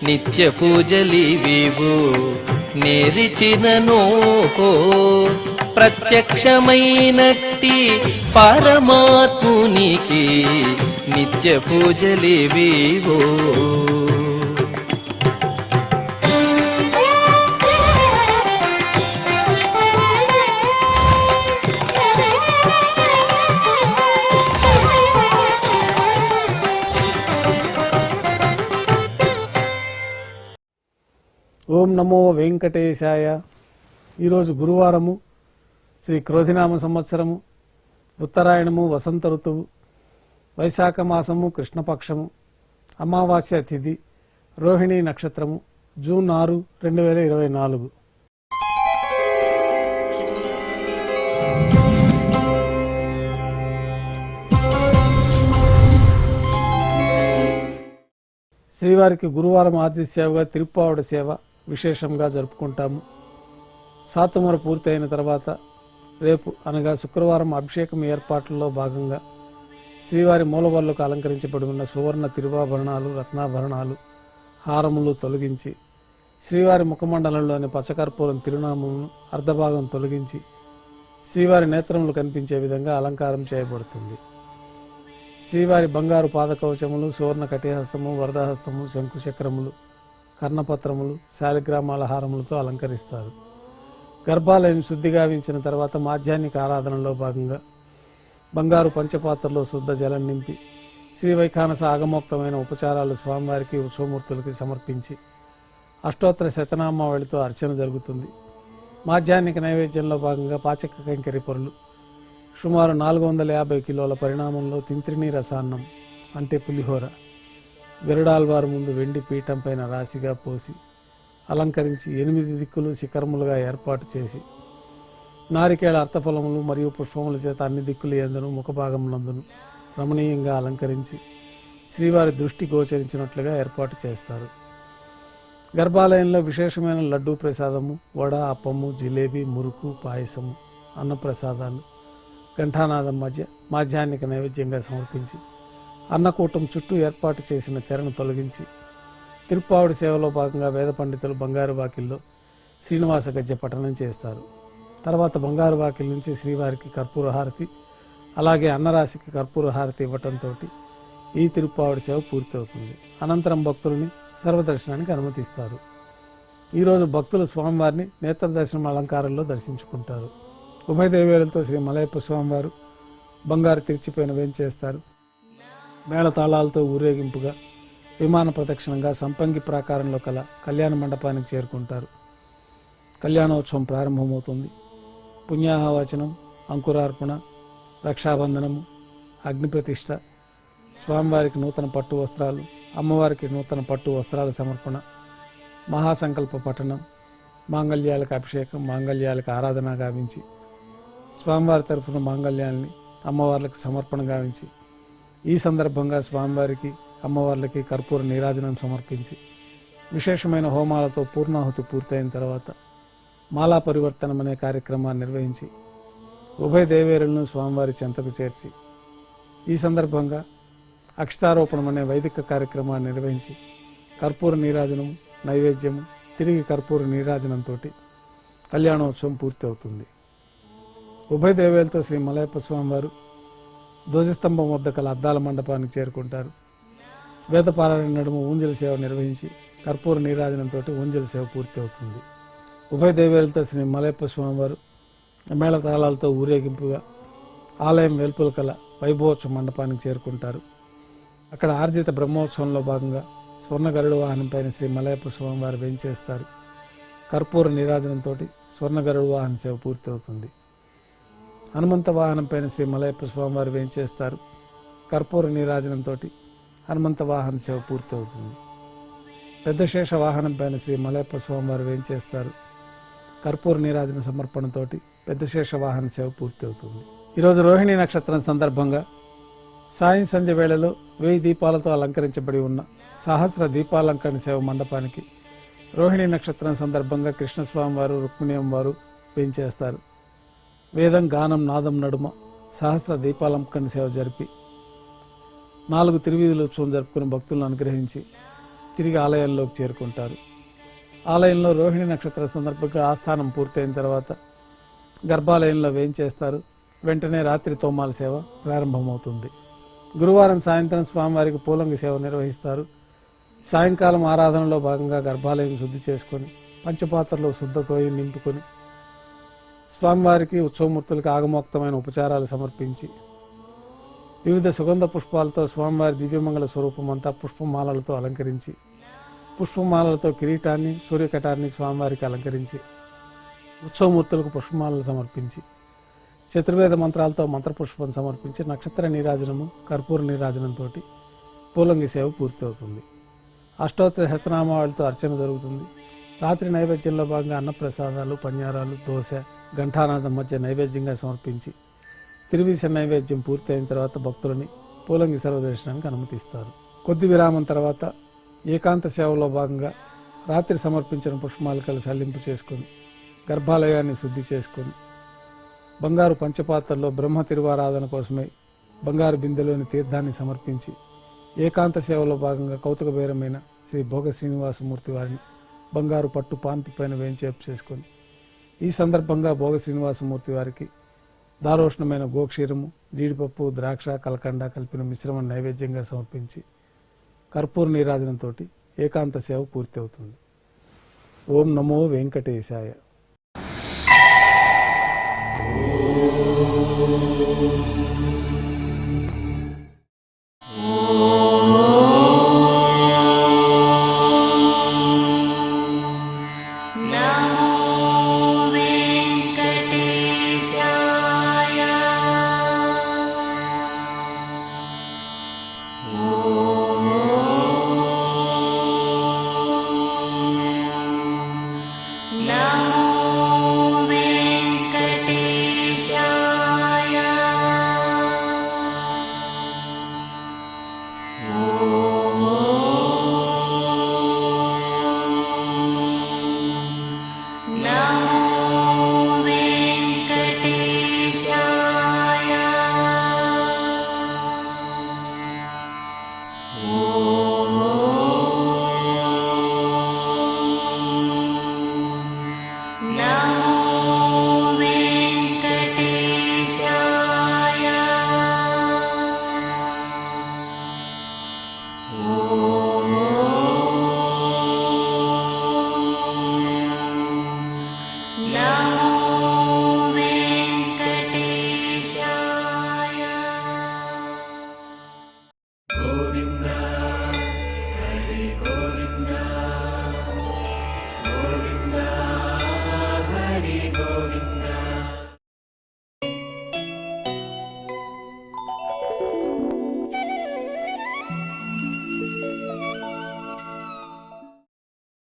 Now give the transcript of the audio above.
నిత్య పూజలివివు నేరిచిననో ప్రత్యక్షమైనట్టి పరమాత్మునికి నిత్య పూజలివివో. ఓం నమో వెంకటేశాయ. ఈరోజు గురువారము, శ్రీ క్రోధినామ సంవత్సరము, ఉత్తరాయణము, వసంత ఋతువు, వైశాఖ మాసము, కృష్ణపక్షము, అమావాస్య తిథి, రోహిణీ నక్షత్రము, జూన్ 6, 2024. శ్రీవారికి గురువారం ఆతిథ్య సేవగా తిరుప్పావడ సేవ విశేషంగా జరుపుకుంటాము. సాతుమర పూర్తి అయిన తర్వాత రేపు అనగా శుక్రవారం అభిషేకం ఏర్పాట్లలో భాగంగా శ్రీవారి మూలవల్లకు అలంకరించబడి ఉన్న సువర్ణ తిరువాభరణాలు, రత్నాభరణాలు, హారములు తొలగించి శ్రీవారి ముఖమండలంలోని పచ్చకర్పూరం తిరునామమును అర్ధభాగం తొలగించి శ్రీవారి నేత్రములు కనిపించే విధంగా అలంకారం చేయబడుతుంది. శ్రీవారి బంగారు పాదకవచములు, సువర్ణ కటిహస్తము, వరదహస్తము, శంకుచక్రములు, కర్ణపత్రములు, శాలిగ్రామాల హారములతో అలంకరిస్తారు. గర్భాలయం శుద్ధి గావించిన తర్వాత మాధ్యాహ్నిక ఆరాధనలో భాగంగా బంగారు పంచపాత్రలో శుద్ధ జలం నింపి శ్రీ వైఖానస ఆగమోక్తమైన ఉపచారాలు స్వామివారికి, ఉత్సవమూర్తులకి సమర్పించి అష్టోత్తర శతనామావళితో అర్చన జరుగుతుంది. మాధ్యాహ్నిక నైవేద్యంలో భాగంగా పాచక కైంకర్య పొరులు సుమారు 450 కిలోల పరిణామంలో తింత్రిణీ రసాన్నం అంటే పులిహోర గరుడాల్వారు ముందు వెండి పీఠం పైన రాశిగా పోసి అలంకరించి 8 దిక్కులు శిఖరములుగా ఏర్పాటు చేసి నారికేళ అర్థఫలములు మరియు పుష్పముల చేత అన్ని దిక్కులు యందును ముఖభాగములందును రమణీయంగా అలంకరించి శ్రీవారి దృష్టి గోచరించినట్లుగా ఏర్పాటు చేస్తారు. గర్భాలయంలో విశేషమైన లడ్డూ ప్రసాదము, వడ, అప్పము, జిలేబీ, మురుకు, పాయసము, అన్నప్రసాదాలు ఘంటానాదం మధ్య మాధ్యాహ్నిక నైవేద్యంగా సమర్పించి అన్నకూటం చుట్టూ ఏర్పాటు చేసిన తెరను తొలగించి తిరుప్పావడి సేవలో భాగంగా వేద పండితులు బంగారు వాకిల్లో శ్రీనివాస గద్య పఠనం చేస్తారు. తర్వాత బంగారు వాకిల్ నుంచి శ్రీవారికి కర్పూర హారతి, అలాగే అన్నరాశికి కర్పూర హారతి ఇవ్వటంతో ఈ తిరుప్పావడి సేవ పూర్తవుతుంది. అనంతరం భక్తులని సర్వదర్శనానికి అనుమతిస్తారు. ఈరోజు భక్తులు స్వామివారిని నేత్ర దర్శనం అలంకారంలో దర్శించుకుంటారు. ఉభయ దేవేరులతో శ్రీ మలయప్ప స్వామివారు బంగారు తిరిచిపోయిన వేంచేస్తారు. మేళతాళాలతో ఊరేగింపుగా విమాన ప్రదక్షిణంగా సంపంగి ప్రాకారంలో కల కళ్యాణ మండపానికి చేరుకుంటారు. కళ్యాణోత్సవం ప్రారంభమవుతుంది. పుణ్యాహవచనం, అంకురార్పణ, రక్షాబంధనము, అగ్నిప్రతిష్ఠ, స్వామివారికి నూతన పట్టు వస్త్రాలు, అమ్మవారికి నూతన పట్టు వస్త్రాల సమర్పణ, మహాసంకల్ప పఠనం, మాంగళ్యాలకు అభిషేకం, మాంగళ్యాలకు ఆరాధన గావించి స్వామివారి తరఫున మాంగళ్యాలని అమ్మవార్లకు సమర్పణ గావించి ఈ సందర్భంగా స్వామివారికి, అమ్మవార్లకి కర్పూర నీరాజనం సమర్పించి విశేషమైన హోమాలతో పూర్ణాహుతి పూర్తయిన తర్వాత మాలా పరివర్తనం అనే కార్యక్రమాన్ని నిర్వహించి ఉభయ దేవేరులను స్వామివారి చెంతకు చేర్చి ఈ సందర్భంగా అక్షతారోపణం అనే వైదిక కార్యక్రమాన్ని నిర్వహించి కర్పూర నీరాజనము, నైవేద్యము, తిరిగి కర్పూర నీరాజనంతో కళ్యాణోత్సవం పూర్తి అవుతుంది. ఉభయ దేవేలతో శ్రీ మలయప్ప స్వామివారు ధ్వజస్తంభం వద్ద కల అద్దాల మండపానికి చేరుకుంటారు. వేదపారాయణ నడుమ ఊంజల సేవ నిర్వహించి కర్పూర నీరాజనంతో ఊంజల సేవ పూర్తి అవుతుంది. ఉభయ దేవేలతో శ్రీ మలయప్ప స్వామివారు మేళతాళాలతో ఊరేగింపుగా ఆలయం వెలుపల కల వైభవోత్సవ మండపానికి చేరుకుంటారు. అక్కడ ఆర్జిత బ్రహ్మోత్సవంలో భాగంగా స్వర్ణ గరుడ వాహనం పైన శ్రీ మలయప్ప స్వామివారు వేంచేస్తారు. కర్పూర నీరాజనంతో స్వర్ణ గరుడ వాహన సేవ పూర్తి అవుతుంది. హనుమంత వాహనం పైన శ్రీ మలయప్ప స్వామివారు వేంచేస్తారు. కర్పూర నీరాజనంతో హనుమంత వాహన సేవ పూర్తి అవుతుంది. పెద్ద శేష వాహనం పైన శ్రీ మలయప్ప స్వామివారు వేంచేస్తారు. కర్పూర నీరాజన సమర్పణతో పెద్ద శేష వాహన సేవ పూర్తి అవుతుంది. ఈరోజు రోహిణీ నక్షత్రం సందర్భంగా సాయం సంధ్య వేళలో 1000 దీపాలతో అలంకరించబడి ఉన్న సహస్ర దీపాలంకరణ సేవ మండపానికి రోహిణీ నక్షత్రం సందర్భంగా కృష్ణస్వామి వారు, రుక్మిణీయం వారు వేంచేస్తారు. వేదం, గానం, నాదం నడుమ సహస్ర దీపాలంకరణ సేవ జరిపి 4 తిరువీధుల ఉత్సవం జరుపుకుని భక్తులను అనుగ్రహించి తిరిగి ఆలయంలోకి చేరుకుంటారు. ఆలయంలో రోహిణి నక్షత్ర సందర్భంగా ఆస్థానం పూర్తయిన తర్వాత గర్భాలయంలో వేంచేస్తారు. వెంటనే రాత్రి తోమాల సేవ ప్రారంభమవుతుంది. గురువారం సాయంత్రం స్వామివారికి పూలంగి సేవ నిర్వహిస్తారు. సాయంకాలం ఆరాధనలో భాగంగా గర్భాలయం శుద్ధి చేసుకొని పంచపాత్రలో శుద్ధతోయి నింపుకొని స్వామివారికి ఉత్సవమూర్తులకు ఆగమోక్తమైన ఉపచారాలు సమర్పించి వివిధ సుగంధ పుష్పాలతో స్వామివారి దివ్యమంగళ స్వరూపమంతా పుష్పమాలలతో అలంకరించి పుష్పమాలలతో కిరీటాన్ని సూర్యకటాన్ని స్వామివారికి అలంకరించి ఉత్సవమూర్తులకు పుష్పమాలలు సమర్పించి చతుర్వేద మంత్రాలతో మంత్రపుష్పం సమర్పించి నక్షత్ర నీరాజనము కర్పూర నీరాజనంతో పూలంగి సేవ పూర్తవుతుంది. అష్టోత్తర శతనామావళితో అర్చన జరుగుతుంది. రాత్రి నైవేద్యంలో భాగంగా అన్నప్రసాదాలు, పన్యారాలు, దోశ, ఘంటానాదం మధ్య నైవేద్యంగా సమర్పించి తిరువీస నైవేద్యం పూర్తయిన తర్వాత భక్తులని పూలంగి సర్వదర్శనానికి అనుమతిస్తారు. కొద్ది విరామం తర్వాత ఏకాంత సేవలో భాగంగా రాత్రి సమర్పించిన పుష్పమాలికలు సల్లింపు చేసుకొని గర్భాలయాన్ని శుద్ధి చేసుకొని బంగారు పంచపాత్రలో బ్రహ్మ తిరువారాధన కోసమై బంగారు బిందెలోని తీర్థాన్ని సమర్పించి ఏకాంత సేవలో భాగంగా కౌతుకబేరమైన శ్రీ భోగ శ్రీనివాసమూర్తి వారిని బంగారు పట్టు పాన్పు పైన వేంచేపు చేసుకొని ఈ సందర్భంగా భోగ శ్రీనివాసమూర్తి వారికి దారోష్ణమైన గోక్షీరము, జీడిపప్పు, ద్రాక్ష, కలకండ కలిపిన మిశ్రమం నైవేద్యంగా సమర్పించి కర్పూర నీరాజనంతో ఏకాంత సేవ పూర్తి అవుతుంది. ఓం నమో వెంకటేశాయ.